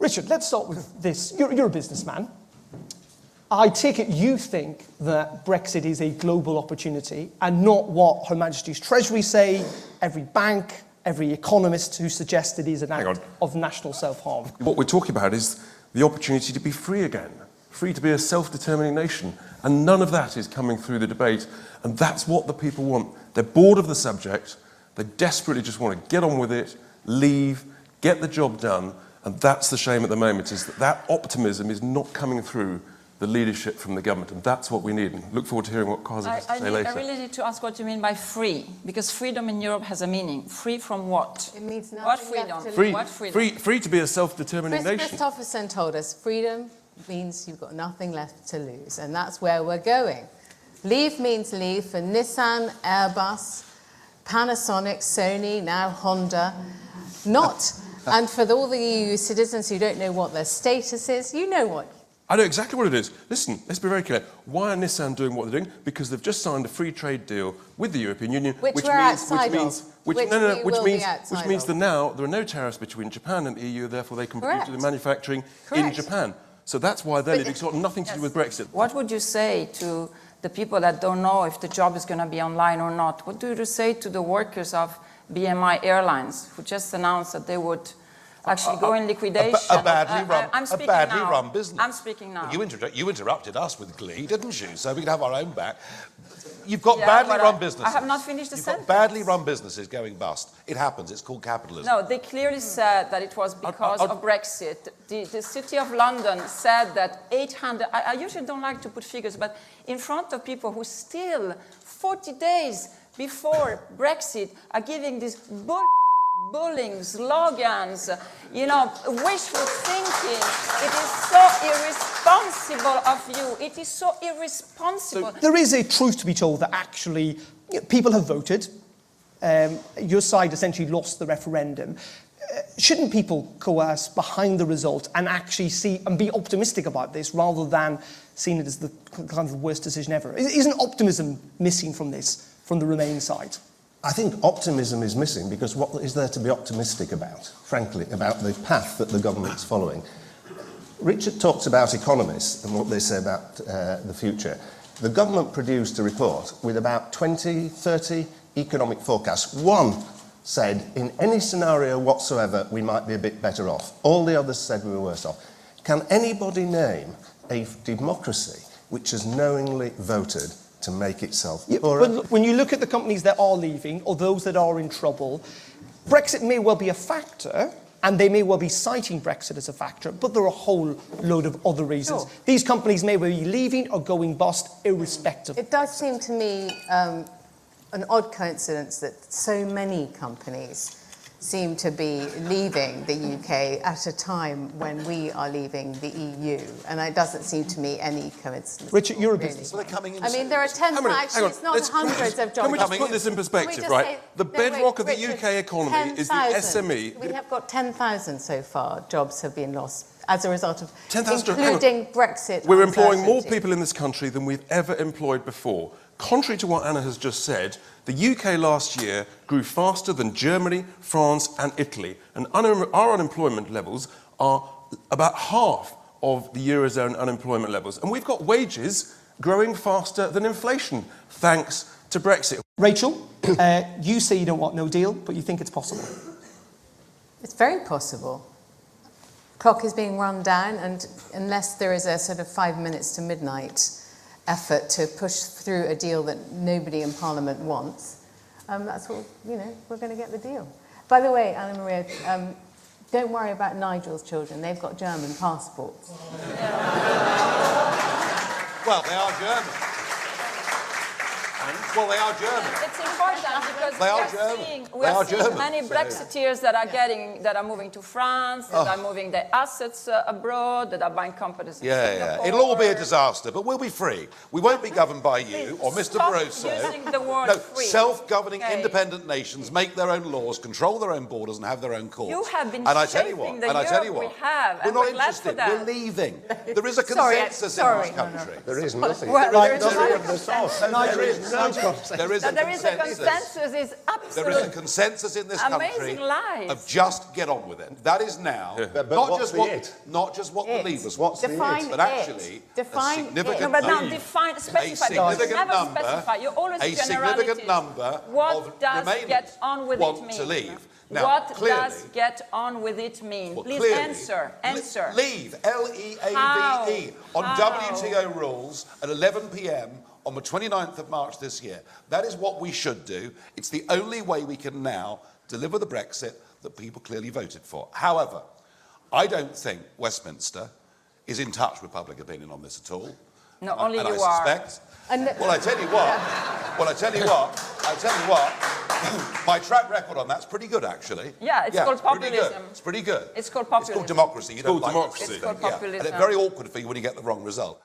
Richard, let's start with this. You're a businessman. I take it you think that Brexit is a global opportunity and not what Her Majesty's Treasury say, every bank, every economist who suggests it is an act of national self-harm. What we're talking about is the opportunity to be free again, free to be a self-determining nation. And none of that is coming through the debate. And that's what the people want. They're bored of the subject. They desperately just want to get on with it, leave, get the job done. And that's the shame at the moment, is that optimism is not coming through the leadership from the government, and that's what we need. And look forward to hearing what Kazi has to say later. I really need to ask what you mean by free, because freedom in Europe has a meaning. Free from what? It means nothing. What freedom? What freedom? Free to be a self-determining nation. Christopherson told us freedom means you've got nothing left to lose, and that's where we're going. Leave means leave for Nissan, Airbus, Panasonic, Sony, now Honda. Not, and for all the EU citizens who don't know what their status is, you know what. I know exactly what it is. Listen, let's be very clear. Why are Nissan doing what they're doing? Because they've just signed a free trade deal with the European Union, which means that now there are no tariffs between Japan and the EU, therefore they can produce the manufacturing in Japan. So that's why they're leaving. It's got nothing to do with Brexit. What would you say to the people that don't know if the job is going to be online or not? What do you say to the workers of BMI Airlines, who just announced that they would actually go in liquidation? A badly run business. I'm speaking now. You interrupted us with glee, didn't you? So we can have our own back. You've got badly run businesses. I have not finished the sentence. You've got badly run businesses going bust. It happens. It's called capitalism. No, they clearly said that it was because of Brexit. The City of London said that 800... I usually don't like to put figures, but in front of people who still, 40 days before Brexit, are giving this bullying slogans, you know, wishful thinking. It is so irresponsible of you. It is so irresponsible. So there is a truth to be told that actually people have voted. Your side essentially lost the referendum. Shouldn't people coerce behind the result and actually see and be optimistic about this rather than seeing it as the kind of worst decision ever? Isn't optimism missing from this, from the Remain side? I think optimism is missing because what is there to be optimistic about, frankly, about the path that the government's following? Richard talks about economists and what they say about the future. The government produced a report with about 20, 30 economic forecasts. One said, in any scenario whatsoever, we might be a bit better off. All the others said we were worse off. Can anybody name a democracy which has knowingly voted to make itself poorer? But when you look at the companies that are leaving or those that are in trouble, Brexit may well be a factor, and they may well be citing Brexit as a factor, but there are a whole load of other reasons. Sure. These companies may well be leaving or going bust irrespective. It does seem to me an odd coincidence that so many companies seem to be leaving the UK at a time when we are leaving the EU, and it doesn't seem to me any coincidence. Richard, you're a businessman. Well, they're coming in. I mean, there are 10,000, actually, it's not hundreds of jobs. Can we just put this in perspective, right? The bedrock of the UK economy is the SME. We have got 10,000 so far jobs have been lost as a result of 10,000, including Brexit. We're employing more people in this country than we've ever employed before. Contrary to what Anna has just said, the UK last year grew faster than Germany, France and Italy. And our unemployment levels are about half of the Eurozone unemployment levels. And we've got wages growing faster than inflation, thanks to Brexit. Rachel, you say you don't want no deal, but you think it's possible. It's very possible. Clock is being run down, and unless there is a sort of 5 minutes to midnight effort to push through a deal that nobody in Parliament wants, that's what, you know, we're going to get the deal. By the way, Anna Maria, don't worry about Nigel's children. They've got German passports. Well, they are German. Well, they are German. It's important because They are German. we are seeing many Brexiteers that are moving to France, that are moving their assets abroad, that are buying companies in Singapore. It'll all be a disaster, but we'll be free. We won't be governed by you or Mr. Barroso. Using the word No, free. self-governing independent nations make their own laws, control their own borders, and have their own courts. You have been and I tell you shaping what, the and I tell you Europe what, we have, we're and not we're glad for interested. that. We're leaving. There is a consensus in this country. There is nothing. Well, Right, there is nothing a of the sort. There is no There is a consensus consensus is There is a absolute. consensus in this country Amazing lies. of just get on with it. That is now But not what's just the what it? not just what the It. Leavers What's the Define it? but it. actually Define a significant No, but now number, define, a specify. significant Never number, specify. You're always a significant generalities. number What of does Remainers get on with want it mean? to leave. Now, What clearly, does get on with it mean? well, Please clearly, answer. Answer. Leave, L-E-A-V-E, How? on How? WTO rules at 11 p.m. on the 29th of March this year. That is what we should do. It's the only way we can now deliver the Brexit that people clearly voted for. However, I don't think Westminster is in touch with public opinion on this at all. No, only and you I are. suspect. And Well, I tell you what, my track record on that's pretty good, actually. Yeah, it's called pretty good. populism. It's pretty good. It's called It's populism. called democracy. You don't called like democracy. it. It's called Yeah. populism. And it's very awkward for you when you get the wrong result.